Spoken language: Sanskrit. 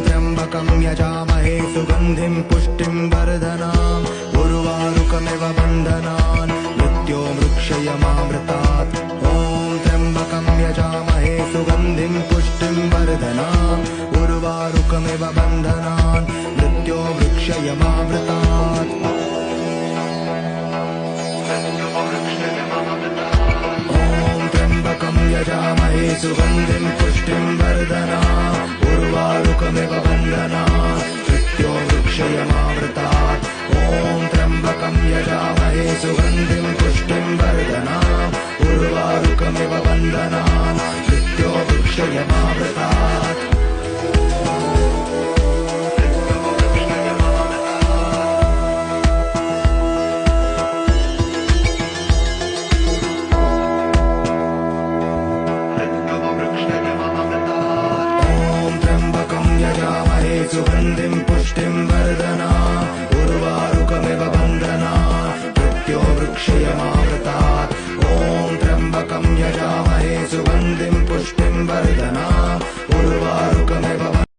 त्र्यम्बकं यजामहे सुगन्धिं पुष्टिं वर्धनाम् उर्वारुकमिव बन्धनान् मृत्योर्मुक्षयमामृतात्। ॐ त्र्यम्बकं यजामहे सुगन्धिं पुष्टिं वर्धनाम् उर्वारुकमिव बन्धनान् मृत्योर्मुक्षयमामृतात्। यजामहे सुगन्धिं पुष्टिं वर्धनाम् उर्वारुकमिव बन्धनान् मृत्योर्मुक्षयमामृतात्। ॐ त्र्यम्बकं यजामहे सुगन्धिं पुष्टिं वर्धनाम् उर्वारुकमिव बन्धनान् मृत्योर्मुक्षयमामृतात्। सुगन्धिं पुष्टिं वर्धनाम् उर्वारुकमिव बन्धनान् मृत्योर्मुक्षयमामृतात्। ॐ त्र्यम्बकं यजामहे सुगन्धिं पुष्टिं वर्धनाम् उर्वारुकमिव